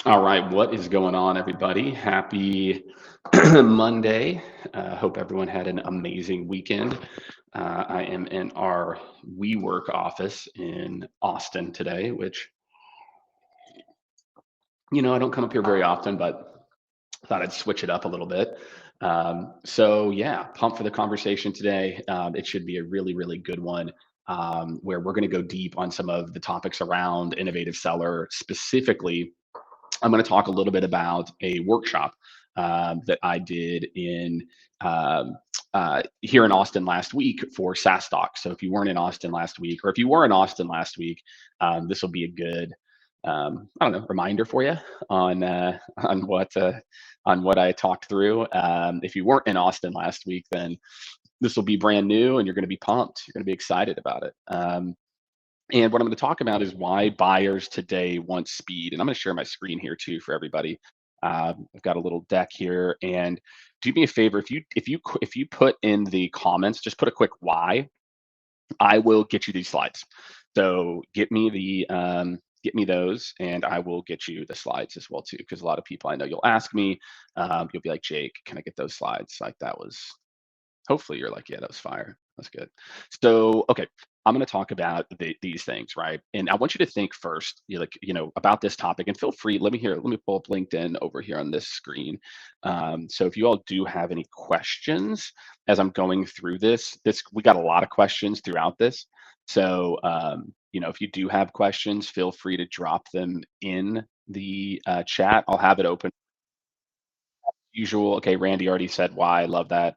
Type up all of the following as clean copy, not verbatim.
All right, what is going on, everybody? Happy Monday. Hope everyone had an amazing weekend. I am in our WeWork office in Austin today, which, I don't come up here very often, but thought I'd switch it up a little bit. So, pumped for the conversation today. It should be a really, really good one where we're going to go deep on some of the topics around innovative seller, specifically I'm going to talk a little bit about a workshop that I did in um, here in Austin last week for SaaS Doc. So if you weren't in Austin last week, or if you were in Austin last week, this will be a good I don't know reminder for you on uh, on what uh, on what I talked through. If you weren't in Austin last week, then this will be brand new, and you're going to be pumped. You're going to be excited about it. And what I'm going to talk about is why buyers today want speed. And I'm going to share my screen here too for everybody. I've got a little deck here, and do me a favor if you put in the comments, just put a quick why. I will get you these slides. So get me those, and I will get you the slides as well too. Because a lot of people I know you'll ask me, you'll be like, Jake, can I get those slides? Like that was hopefully you're like, yeah, that was fire. That's good. So, okay, I'm going to talk about these things, right? And I want you to think first, about this topic, and feel free. Let me pull up LinkedIn over here on this screen. So, if you all do have any questions as I'm going through this we got a lot of questions throughout this. So, if you do have questions, feel free to drop them in the chat. I'll have it open usual. Okay, Randy already said why. I love that.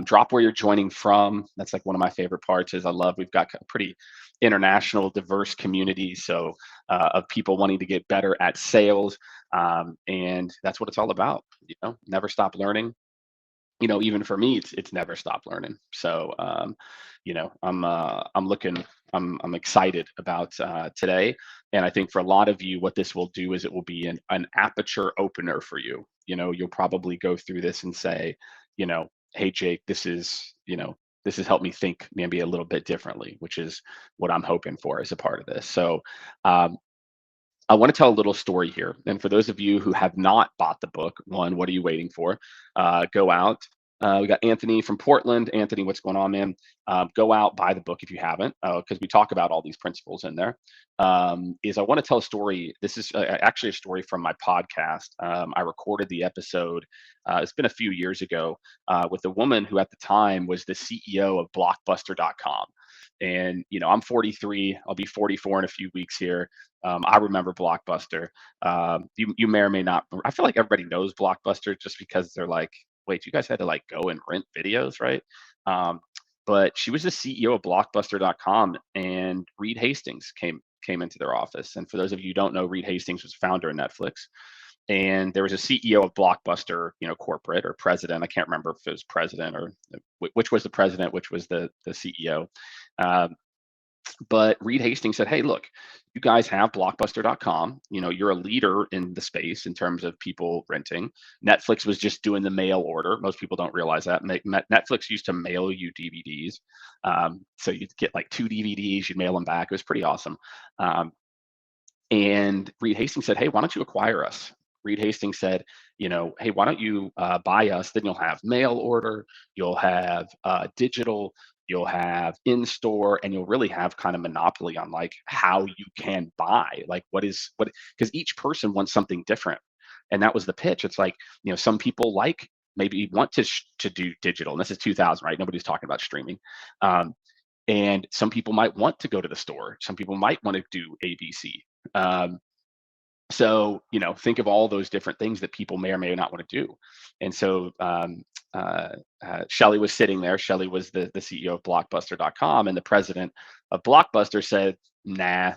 Drop where you're joining from. That's like one of my favorite parts. Is I love we've got a pretty international, diverse community. So of people wanting to get better at sales, and that's what it's all about. Never stop learning. Even for me, it's never stop learning. So, I'm looking, I'm excited about today, and I think for a lot of you, what this will do is it will be an aperture opener for you. You'll probably go through this and say, hey Jake, this has helped me think maybe a little bit differently, which is what I'm hoping for as a part of this. So, um, I want to tell a little story here. And for those of you who have not bought the book, one, what are you waiting for? Go out. We got Anthony from Portland. Anthony, what's going on, man? Go out, buy the book if you haven't, because we talk about all these principles in there. Is I want to tell a story. This is actually a story from my podcast. I recorded the episode. It's been a few years ago with a woman who at the time was the CEO of Blockbuster.com. And I'm 43. I'll be 44 in a few weeks here. I remember Blockbuster. You may or may not. I feel like everybody knows Blockbuster just because they're like, wait, you guys had to like go and rent videos, right? Um, but she was the CEO of Blockbuster.com, and Reed Hastings came into their office. And for those of you who don't know, Reed Hastings was founder of Netflix, and there was a CEO of Blockbuster, corporate or president. I can't remember if it was president or which was the president, which was the CEO. Um, but Reed Hastings said, "Hey, look, you guys have Blockbuster.com. You're a leader in the space in terms of people renting. Netflix was just doing the mail order. Most people don't realize that. Netflix used to mail you DVDs, so you'd get like two DVDs, you'd mail them back. It was pretty awesome. Um, and Reed Hastings said, "Hey, why don't you acquire us?" Reed Hastings said, "Hey, why don't you buy us? Then you'll have mail order, you'll have digital, you'll have in store, and you'll really have kind of monopoly on like how you can buy, like what because each person wants something different." And that was the pitch. It's like, some people like maybe want to do digital, and this is 2000, right? Nobody's talking about streaming. Um, and some people might want to go to the store. Some people might want to do ABC. Um, so, think of all those different things that people may or may not want to do. And so, Shelly was sitting there. Shelly was the CEO of Blockbuster.com, and the president of Blockbuster said, "Nah,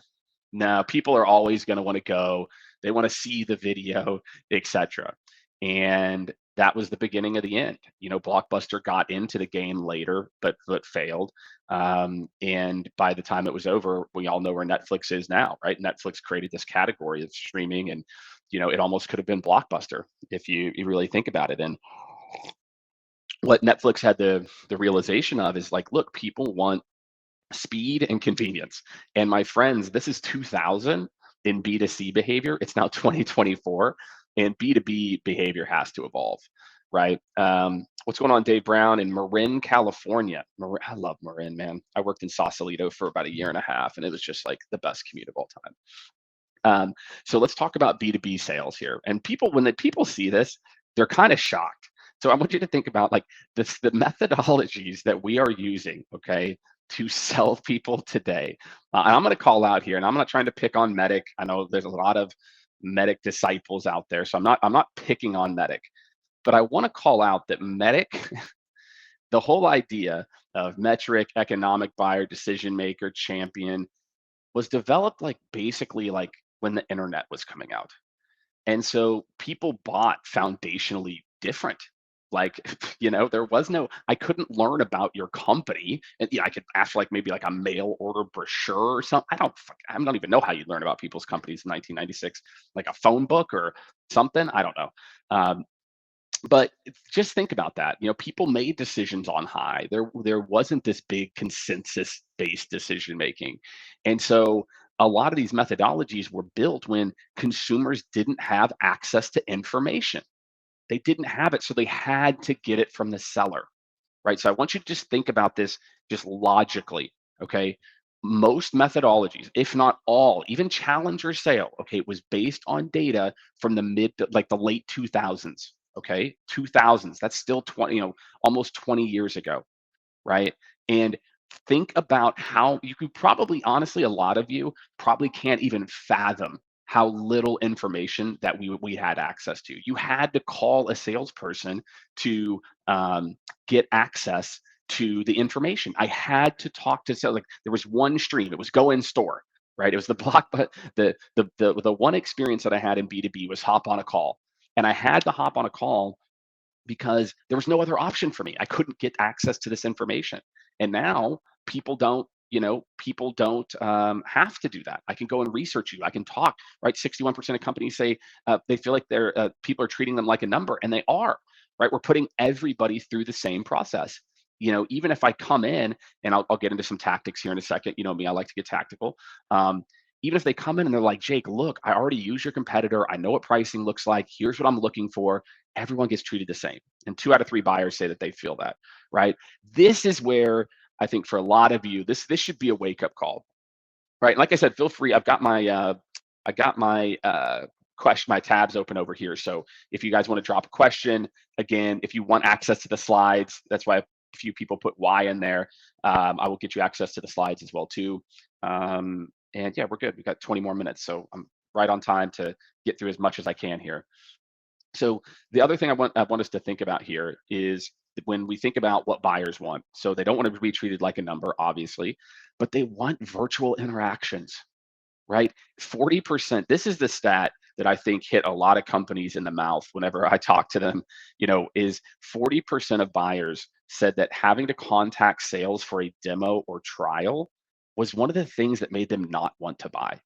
no, people are always going to want to go. They want to see the video, etc." And that was the beginning of the end. Blockbuster got into the game later, but failed. And by the time it was over, we all know where Netflix is now, right? Netflix created this category of streaming, and it almost could have been Blockbuster if you really think about it. And what Netflix had the realization of is like, look, people want speed and convenience. And my friends, this is 2000. in B2C behavior. It's now 2024, and B2B behavior has to evolve, right? What's going on, Dave Brown in Marin, California? I love Marin, man. I worked in Sausalito for about a year and a half, and it was just like the best commute of all time. So let's talk about B2B sales here. And people, when the people see this, they're kind of shocked. So I want you to think about like this, the methodologies that we are using, okay, to sell people today. And I'm going to call out here, and I'm not trying to pick on Medic. I know there's a lot of Medic disciples out there, so I'm not picking on Medic, but I want to call out that Medic, the whole idea of metric, economic buyer, decision maker, champion, was developed like basically like when the internet was coming out. And so people bought foundationally different. Like, there was no, I couldn't learn about your company. And I could ask like maybe like a mail order brochure or something. I don't even know how you learn about people's companies in 1996, like a phone book or something. I don't know. But just think about that. People made decisions on high. There wasn't this big consensus-based decision making, and so a lot of these methodologies were built when consumers didn't have access to information. They didn't have it, so they had to get it from the seller, right? So I want you to just think about this just logically, okay? Most methodologies, if not all, even Challenger sale, okay, it was based on data from like the late 2000s, okay? 2000s, that's still 20, almost 20 years ago, right? And think about how you could probably, honestly, a lot of you probably can't even fathom how little information that we had access to. You had to call a salesperson to get access to the information. I had to talk to sales. Like there was one stream. It was go in store, right? It was the block, but the one experience that I had in B2B was hop on a call, and I had to hop on a call because there was no other option for me. I couldn't get access to this information. And now people don't have to do that. I can go and research you. I can talk, right? 61% of companies say they feel like people are treating them like a number, and they are, right? We're putting everybody through the same process. Even if I come in, and I'll get into some tactics here in a second. You know me, I like to get tactical. Even if they come in and they're like, Jake, look, I already use your competitor. I know what pricing looks like. Here's what I'm looking for. Everyone gets treated the same. And 2 out of 3 buyers say that they feel that, right? This is where I think for a lot of you, this should be a wake up call, right? Like I said, feel free. I've got my question, my tabs open over here. So if you guys want to drop a question, again, if you want access to the slides, that's why a few people put why in there. I will get you access to the slides as well too. And yeah, we're good. We got 20 more minutes, so I'm right on time to get through as much as I can here. So the other thing I want us to think about here is when we think about what buyers want. So they don't want to be treated like a number, obviously, but they want virtual interactions, right? 40%. This is the stat that I think hit a lot of companies in the mouth whenever I talk to them, is 40% of buyers said that having to contact sales for a demo or trial was one of the things that made them not want to buy.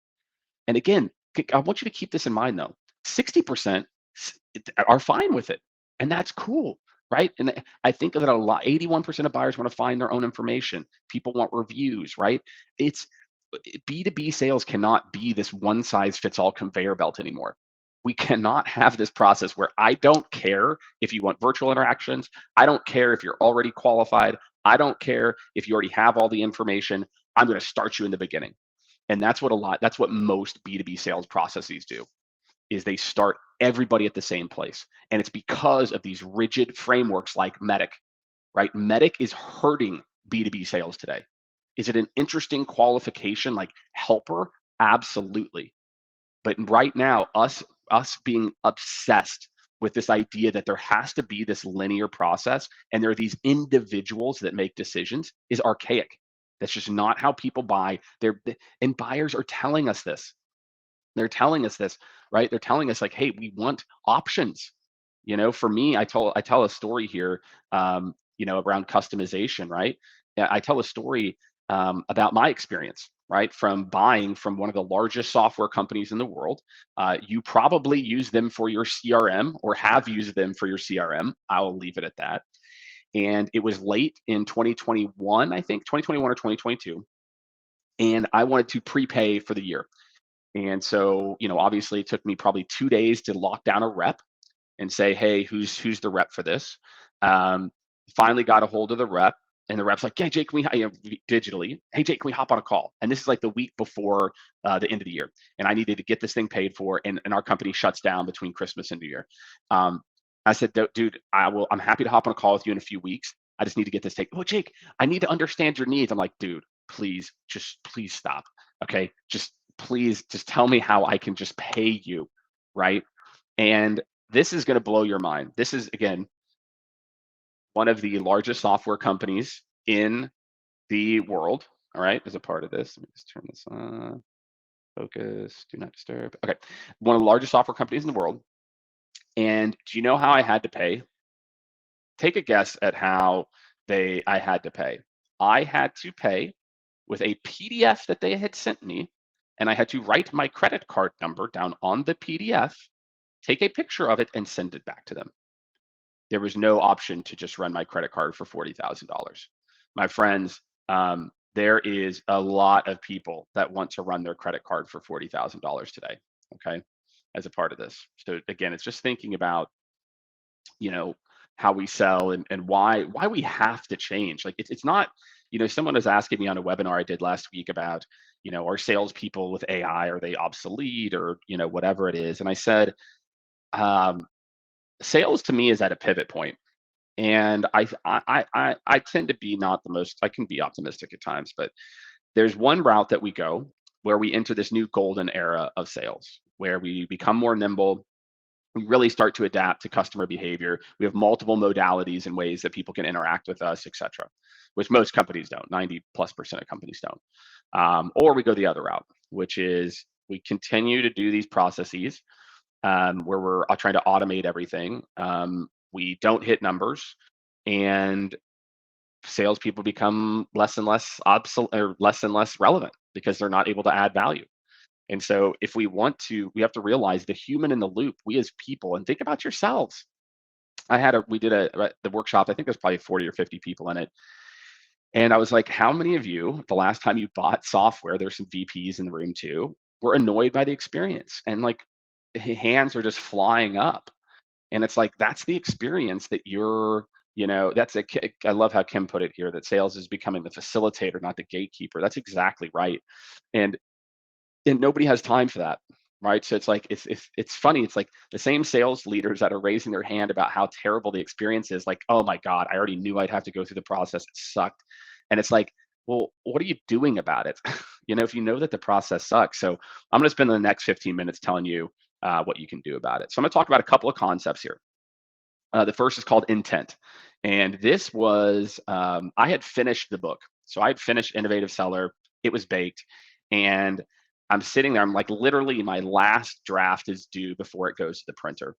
And again, I want you to keep this in mind though. 60% are fine with it, and that's cool, right? And I think that 81% of buyers want to find their own information. People want reviews, right? It's B2B sales cannot be this one size fits all conveyor belt anymore. We cannot have this process where I don't care if you want virtual interactions. I don't care if you're already qualified. I don't care if you already have all the information. I'm going to start you in the beginning. And that's what most B2B sales processes do, is they start everybody at the same place. And it's because of these rigid frameworks like Medic, right? Medic is hurting B2B sales today. Is it an interesting qualification like helper? Absolutely. But right now, us being obsessed with this idea that there has to be this linear process and there are these individuals that make decisions is archaic. That's just not how people buy. And buyers are telling us this. They're telling us this, right? They're telling us like, hey, we want options. For me, I tell a story here, around customization, right? I tell a story about my experience, right? From buying from one of the largest software companies in the world. You probably use them for your CRM or have used them for your CRM. I'll leave it at that. And it was late in 2021, I think 2021 or 2022. And I wanted to prepay for the year. And so, obviously it took me probably 2 days to lock down a rep and say, hey, who's the rep for this? Um, Finally got a hold of the rep, and the rep's like, hey, Jake, can we, digitally, hey, Jake, can we hop on a call? And this is like the week before the end of the year. And I needed to get this thing paid for, and our company shuts down between Christmas and New Year. Um, I said, dude, I'm happy to hop on a call with you in a few weeks. I just need to get this taken. Oh, Jake, I need to understand your needs. I'm like, dude, please stop. Okay. Please just tell me how I can just pay you. Right. And this is going to blow your mind. This is, again, one of the largest software companies in the world. All right. As a part of this, let me just turn this on. Focus, do not disturb. Okay. One of the largest software companies in the world. And do you know how I had to pay? Take a guess at how I had to pay. I had to pay with a PDF that they had sent me, and I had to write my credit card number down on the PDF, take a picture of it, and send it back to them. There was no option to just run my credit card for $40,000. My friends, there is a lot of people that want to run their credit card for $40,000 today. Okay, as a part of this. So again, it's just thinking about, you know, how we sell, and why we have to change. Like it's not, someone was asking me on a webinar I did last week about, are salespeople with AI, are they obsolete, or whatever it is. And I said, um, sales to me is at a pivot point. And I tend to be not the most, I can be optimistic at times, but there's one route that we go where we enter this new golden era of sales, where we become more nimble. We really start to adapt to customer behavior. We have multiple modalities and ways that people can interact with us, et cetera, which most companies don't. 90+% of companies don't. Or we go the other route, which is we continue to do these processes, where we're trying to automate everything. We don't hit numbers, and salespeople become less and less obsolete, or less and less relevant, because they're not able to add value. And so if we want to, we have to realize the human in the loop, we as people, and think about yourselves. We did the workshop, I think there's probably 40 or 50 people in it. And I was like, how many of you, the last time you bought software, there's some VPs in the room too, were annoyed by the experience? And like, hands are just flying up. And it's like, that's the experience that I love how Kim put it here, that sales is becoming the facilitator, not the gatekeeper. That's exactly right. And nobody has time for that, right? So it's like, it's funny. It's like the same sales leaders that are raising their hand about how terrible the experience is, like, oh my God, I already knew I'd have to go through the process, it sucked. And it's like, well, what are you doing about it? If you know that the process sucks. So I'm going to spend the next 15 minutes telling you what you can do about it. So I'm going to talk about a couple of concepts here. The first is called NTENT. And this was, I had finished the book. So I had finished Innovative Seller. It was baked. And I'm sitting there, I'm like, literally my last draft is due before it goes to the printer.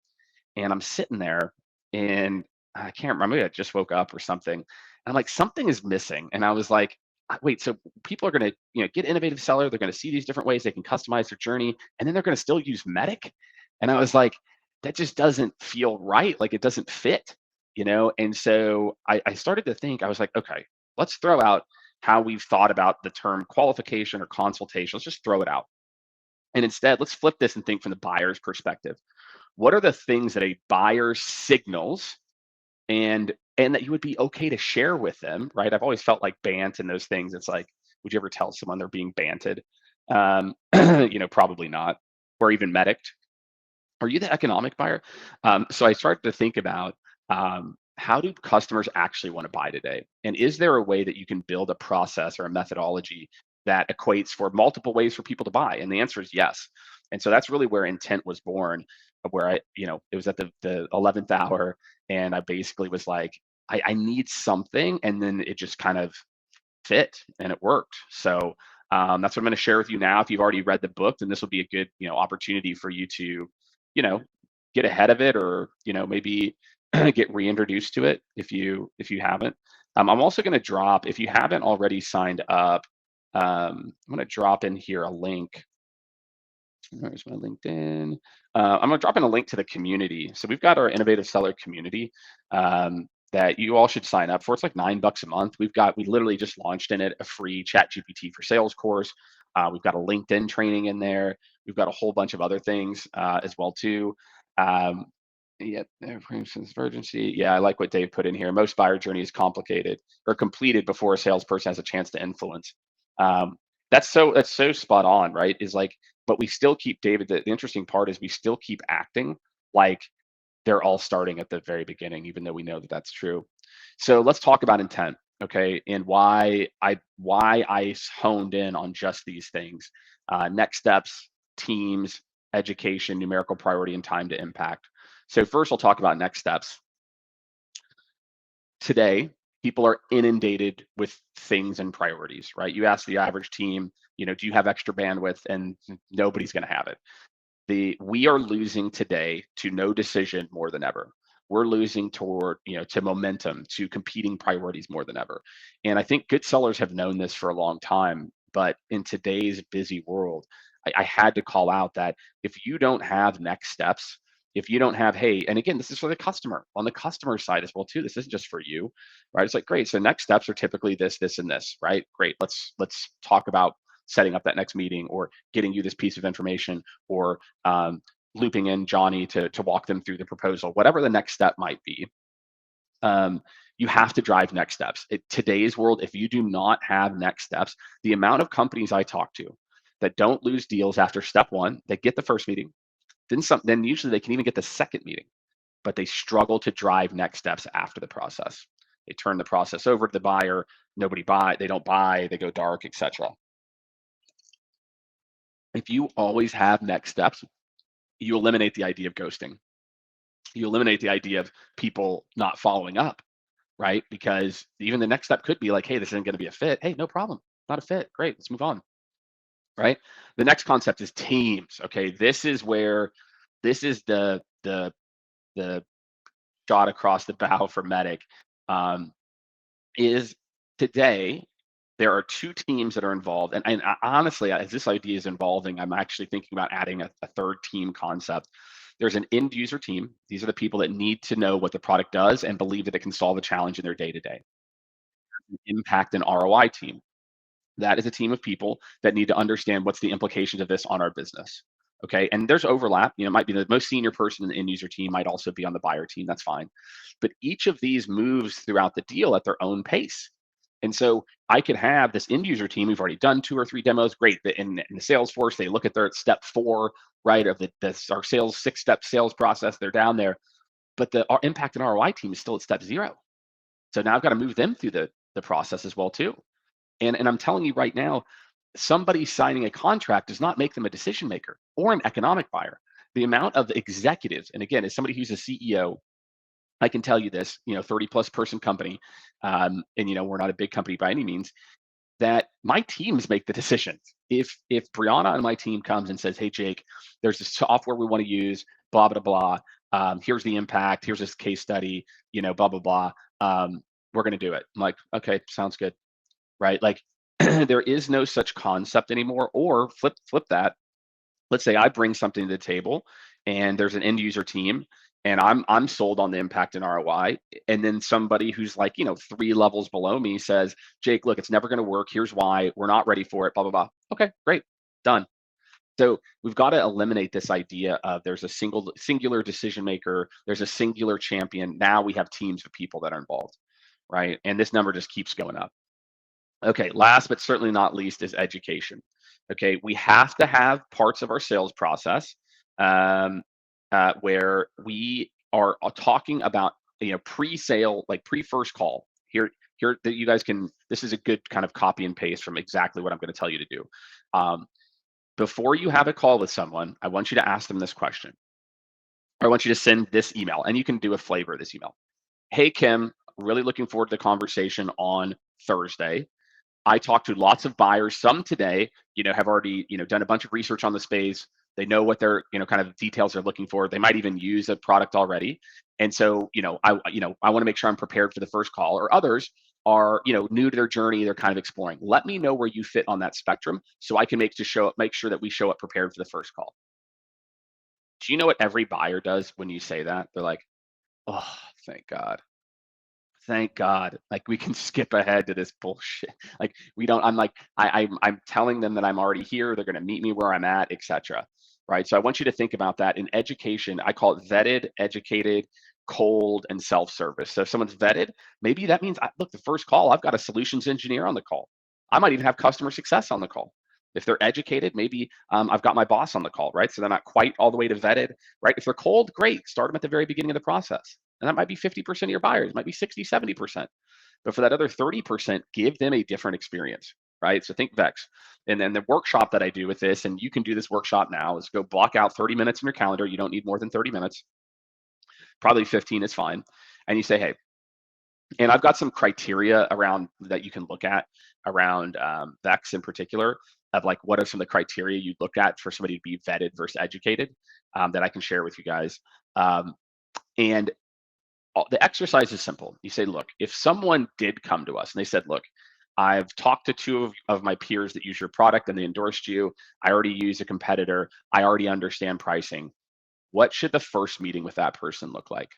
And I'm sitting there, and I can't remember, maybe I just woke up or something. And I'm like, something is missing. And I was like, wait, so people are going to, get Innovative Seller. They're going to see these different ways they can customize their journey, and then they're going to still use Medic. And I was like, that just doesn't feel right. Like, it doesn't fit, And so I started to think, I was like, okay, let's throw out how we've thought about the term qualification or consultation. Let's just throw it out. And instead, let's flip this and think from the buyer's perspective. What are the things that a buyer signals, and that you would be okay to share with them, right? I've always felt like BANT and those things. It's like, would you ever tell someone they're being banted? Probably not. Or even medicked. Are you the economic buyer? So I started to think about, how do customers actually want to buy today? And is there a way that you can build a process or a methodology that equates for multiple ways for people to buy? And the answer is yes. And so that's really where Intent was born, where it was at the 11th hour, and I basically was like, I need something. And then it just kind of fit, and it worked. So that's what I'm going to share with you now. If you've already read the book, then this will be a good, opportunity for you to, you know, get ahead of it, or, maybe get reintroduced to it if you haven't. I'm also going to drop, if you haven't already signed up, I'm going to drop in here a link. There's my LinkedIn. I'm going to drop in a link to the community. So we've got our Innovative Seller community, that you all should sign up for. It's like $9 a month. We literally just launched in it a free Chat GPT for Sales course. We've got a LinkedIn training in there. We've got a whole bunch of other things as well too. Um, yeah, for instance, urgency. Yeah, I like what Dave put in here. Most buyer journey is complicated or completed before a salesperson has a chance to influence. Um, that's so spot on, right? Is like, but we still keep David. The interesting part is we still keep acting like they're all starting at the very beginning, even though we know that that's true. So let's talk about intent, okay, and why I honed in on just these things: next steps, teams, education, numerical priority, and time to impact. So first, I'll talk about next steps. Today, people are inundated with things and priorities, right? You ask the average team, do you have extra bandwidth? And nobody's going to have it. We are losing today to no decision more than ever. We're losing to momentum, to competing priorities more than ever. And I think good sellers have known this for a long time, but in today's busy world, I had to call out that if you don't have next steps, if you don't have, hey, and again, this is for the customer, on the customer side as well too. This isn't just for you, right? It's like, great. So next steps are typically this, and this, right? Great. Let's talk about setting up that next meeting, or getting you this piece of information, or looping in Johnny to walk them through the proposal, whatever the next step might be. You have to drive next steps. In today's world, if you do not have next steps, the amount of companies I talk to that don't lose deals after step one, they get the first meeting, then usually they can even get the second meeting, but they struggle to drive next steps after the process. They turn the process over to the buyer. They don't buy, they go dark, etc. If you always have next steps, you eliminate the idea of ghosting. You eliminate the idea of people not following up, right? Because even the next step could be like, hey, this isn't going to be a fit. Hey, no problem. Not a fit. Great. Let's move on. Right. The next concept is teams. Okay. This is the shot across the bow for Medic. Um, is today there are two teams that are involved, and honestly, as this idea is evolving, I'm actually thinking about adding a third team concept. There's an end user team. These are the people that need to know what the product does and believe that it can solve a challenge in their day to day. Impact and ROI team. That is a team of people that need to understand what's the implications of this on our business. Okay, and there's overlap. It might be the most senior person in the end user team might also be on the buyer team. That's fine, but each of these moves throughout the deal at their own pace. And so I could have this end user team. We've already done 2 or 3 demos. Great. In the Salesforce, they look at their step 4, right, of our sales 6-step sales process. They're down there, but our impact and ROI team is still at step 0. So now I've got to move them through the process as well too. And I'm telling you right now, somebody signing a contract does not make them a decision maker or an economic buyer. The amount of executives, and again, as somebody who's a CEO, I can tell you this, 30 plus person company, and we're not a big company by any means, that my teams make the decisions. If Brianna on my team comes and says, hey Jake, there's this software we want to use, blah blah blah. Here's the impact. Here's this case study. Blah blah blah. We're going to do it. I'm like, okay, sounds good, right? Like there is no such concept anymore. Or flip that. Let's say I bring something to the table, and there's an end user team, and I'm sold on the impact and ROI, and then somebody who's like 3 levels below me says, Jake, look, it's never going to work. Here's why. We're not ready for it. Blah blah blah. Okay, great, done. So we've got to eliminate this idea of there's a singular decision maker, there's a singular champion. Now we have teams of people that are involved, right? And this number just keeps going up. Okay, last but certainly not least is education. Okay, we have to have parts of our sales process where we are talking about pre-sale, like pre-first call. Here that you guys can. This is a good kind of copy and paste from exactly what I'm going to tell you to do. Before you have a call with someone, I want you to ask them this question. Or I want you to send this email, and you can do a flavor of this email. Hey Kim, really looking forward to the conversation on Thursday. I talked to lots of buyers. Some today, have already, done a bunch of research on the space. They know what their, kind of details they're looking for. They might even use a product already. And so, I want to make sure I'm prepared for the first call. Or others are, new to their journey. They're kind of exploring. Let me know where you fit on that spectrum so I can make sure that we show up prepared for the first call. Do you know what every buyer does when you say that? They're like, oh, thank God. Thank God. Like we can skip ahead to this bullshit. Like we don't. I'm like I'm telling them that I'm already here. They're going to meet me where I'm at, etc. Right. So I want you to think about that in education. I call it vetted, educated, cold, and self-service. So if someone's vetted, maybe that means look, the first call, I've got a solutions engineer on the call. I might even have customer success on the call. If they're educated, maybe I've got my boss on the call, right? So they're not quite all the way to vetted, right? If they're cold, great. Start them at the very beginning of the process. And that might be 50% of your buyers, it might be 60, 70%. But for that other 30%, give them a different experience, right? So think Vex. And then the workshop that I do with this, and you can do this workshop now, is go block out 30 minutes in your calendar. You don't need more than 30 minutes. Probably 15 is fine. And you say, hey, and I've got some criteria around that you can look at around Vex in particular of like what are some of the criteria you look at for somebody to be vetted versus educated that I can share with you guys. And the exercise is simple. You say, look, if someone did come to us and they said, look, I've talked to two of my peers that use your product and they endorsed you. I already use a competitor. I already understand pricing. What should the first meeting with that person look like?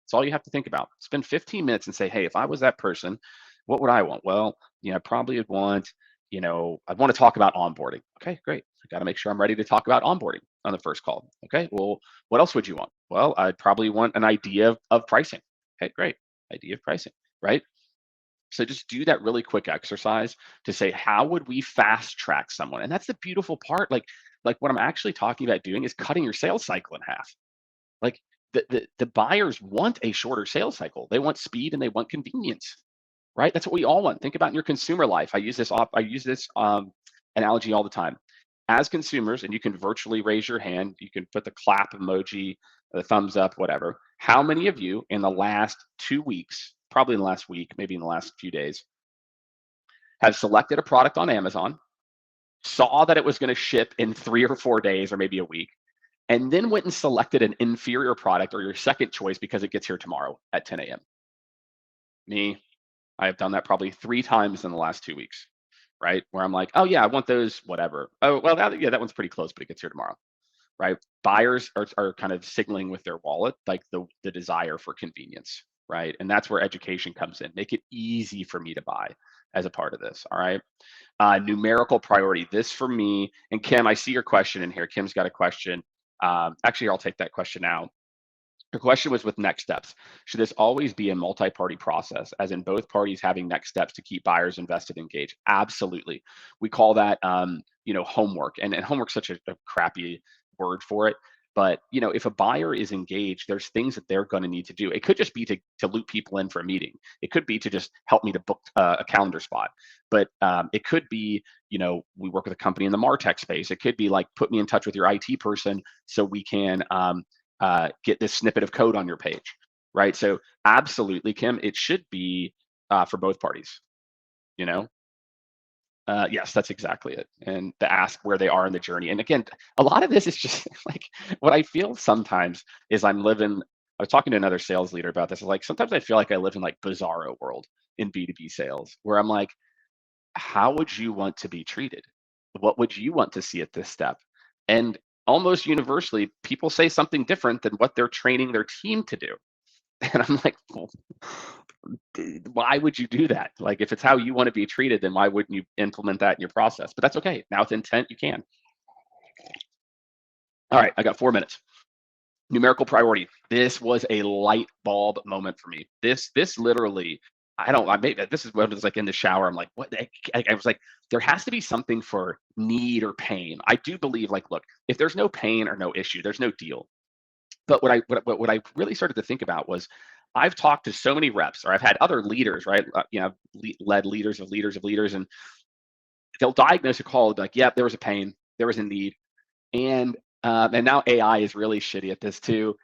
That's all you have to think about. Spend 15 minutes and say, hey, if I was that person, what would I want? Well, I probably would want, I'd want to talk about onboarding. Okay, great. I got to make sure I'm ready to talk about onboarding on the first call. Okay, well, what else would you want? Well, I'd probably want an idea of pricing. Okay, great. Idea of pricing, right? So just do that really quick exercise to say, how would we fast track someone? And that's the beautiful part. Like what I'm actually talking about doing is cutting your sales cycle in half. Like the buyers want a shorter sales cycle. They want speed and they want convenience, right? That's what we all want. Think about in your consumer life. I use this analogy all the time. As consumers, and you can virtually raise your hand, you can put the clap emoji, the thumbs up, whatever. How many of you in the last 2 weeks, probably in the last week, maybe in the last few days, have selected a product on Amazon, saw that it was going to ship in 3 or 4 days or maybe a week, and then went and selected an inferior product or your second choice because it gets here tomorrow at 10 a.m.? Me, I have done that probably 3 times in the last 2 weeks, right? Where I'm like, oh yeah, I want those, whatever. Oh, well, yeah, that one's pretty close, but it gets here tomorrow, right? Buyers are kind of signaling with their wallet, like the desire for convenience, right? And that's where education comes in. Make it easy for me to buy as a part of this, all right? Numerical priority. This for me, and Kim, I see your question in here. Kim's got a question. Actually, I'll take that question now. Her question was with next steps. Should this always be a multi-party process, as in both parties having next steps to keep buyers invested, engaged? Absolutely. We call that, homework, and homework's such a crappy word for it. But if a buyer is engaged, there's things that they're going to need to do. It could just be to loop people in for a meeting. It could be to just help me to book a calendar spot. But it could be, we work with a company in the MarTech space. It could be like put me in touch with your IT person so we can get this snippet of code on your page, right? So absolutely, Kim, it should be for both parties, you know? Yes, that's exactly it. And to ask where they are in the journey. And again, a lot of this is just like what I feel sometimes is I was talking to another sales leader about this. Like sometimes I feel like I live in like bizarro world in B2B sales, where I'm like, how would you want to be treated? What would you want to see at this step? And almost universally, people say something different than what they're training their team to do. And I'm like, well, why would you do that? Like, if it's how you want to be treated, then why wouldn't you implement that in your process? But that's okay. Now with intent, you can. All right, I got 4 minutes. Numerical priority. This was a light bulb moment for me. This literally, I made this is what it was like in the shower. I'm like, what? I was like, there has to be something for need or pain. I do believe, like, look, if there's no pain or no issue, there's no deal. But what I really started to think about was, I've talked to so many reps, or I've had other leaders, right? Led leaders of leaders of leaders, and they'll diagnose a call like, yeah, there was a pain, there was a need, and now AI is really shitty at this too.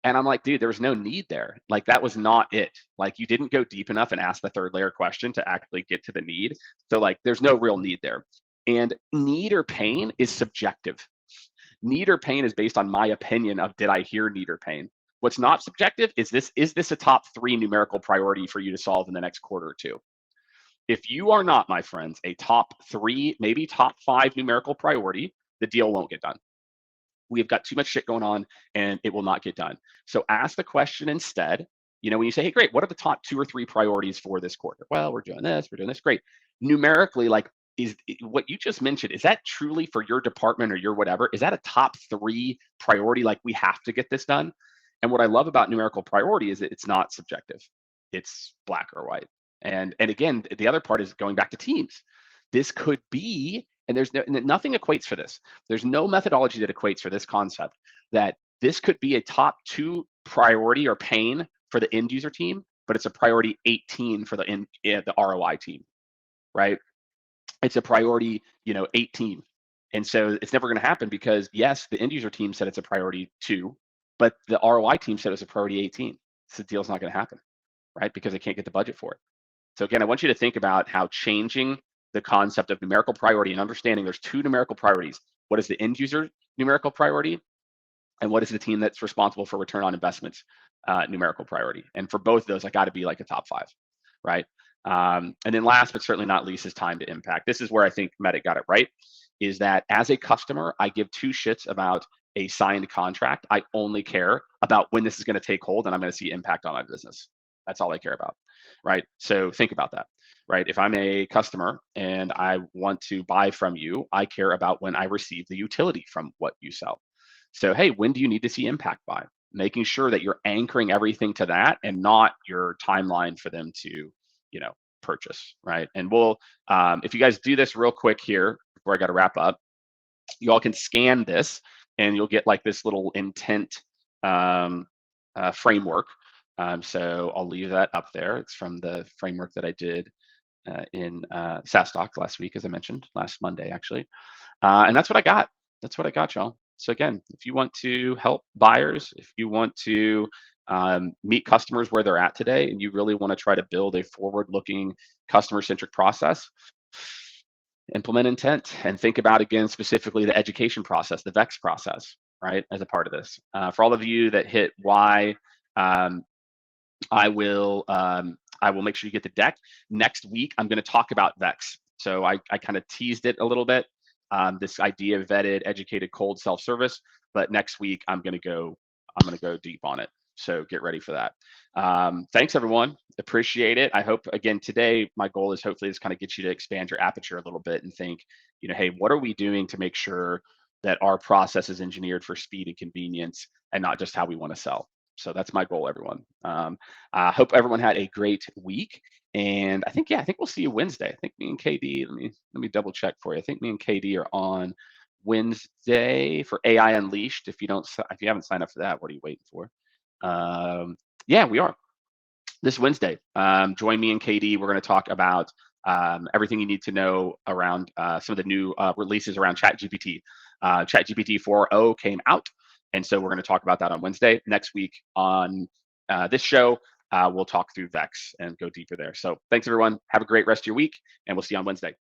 And I'm like, dude, there was no need there. Like that was not it. Like you didn't go deep enough and ask the third layer question to actually get to the need. So like, there's no real need there. And need or pain is subjective. Need or pain is based on my opinion of did I hear need or pain. What's not subjective is this a top 3 numerical priority for you to solve in the next quarter or two? If you are not, my friends, a top 3, maybe top 5 numerical priority, the deal won't get done. We've got too much shit going on and it will not get done. So ask the question instead, When you say, hey, great, what are the top 2 or 3 priorities for this quarter? Well, we're doing this, great. Numerically, like, what you just mentioned, is that truly for your department or your whatever? Is that a top 3 priority? Like, we have to get this done. And what I love about numerical priority is that it's not subjective. It's black or white. And again, the other part is going back to teams. This could be, and nothing equates for this. There's no methodology that equates for this concept, that this could be a top 2 priority or pain for the end user team, but it's a priority 18 for the ROI team, right? It's a priority, 18. And so it's never going to happen because, yes, the end user team said it's a priority 2, but the ROI team said it's a priority 18. So the deal's not going to happen, right? Because they can't get the budget for it. So again, I want you to think about how changing the concept of numerical priority and understanding there's 2 numerical priorities. What is the end user numerical priority? And what is the team that's responsible for return on investments numerical priority? And for both of those, I got to be like a top 5, right? And then last but certainly not least is time to impact. This is where I think Medic got it right, is that as a customer, I give 2 shits about a signed contract. I only care about when this is going to take hold and I'm going to see impact on my business. That's all I care about, right? So think about that, right? If I'm a customer and I want to buy from you, I care about when I receive the utility from what you sell. So, hey, when do you need to see impact by? Making sure that you're anchoring everything to that and not your timeline for them to, purchase, right? And we'll, if you guys do this real quick here before I got to wrap up, you all can scan this and you'll get like this little intent framework. So I'll leave that up there. It's from the framework that I did in SaaS Talk last week, as I mentioned, last Monday, actually. And that's what I got. That's what I got, y'all. So again, if you want to help buyers, if you want to meet customers where they're at today, and you really want to try to build a forward-looking, customer-centric process, implement intent and think about, again, specifically the education process, the VEX process, right, as a part of this. For all of you that hit Y, I will make sure you get the deck. Next week, I'm going to talk about VEX. So I kind of teased it a little bit, this idea of vetted, educated, cold self-service. But next week, I'm going to go deep on it. So get ready for that. Thanks, everyone. Appreciate it. I hope, again, today, my goal is hopefully just kind of get you to expand your aperture a little bit and think, hey, what are we doing to make sure that our process is engineered for speed and convenience and not just how we want to sell? So that's my goal, everyone. I hope everyone had a great week. And I think we'll see you Wednesday. I think me and KD, let me double check for you. I think me and KD are on Wednesday for AI Unleashed. If you haven't signed up for that, what are you waiting for? Yeah, we are this Wednesday. Join me and KD. We're going to talk about everything you need to know around some of the new releases around ChatGPT. ChatGPT 4.0 came out. And so we're going to talk about that on Wednesday. Next week on this show, we'll talk through VEX and go deeper there. So thanks, everyone. Have a great rest of your week, and we'll see you on Wednesday.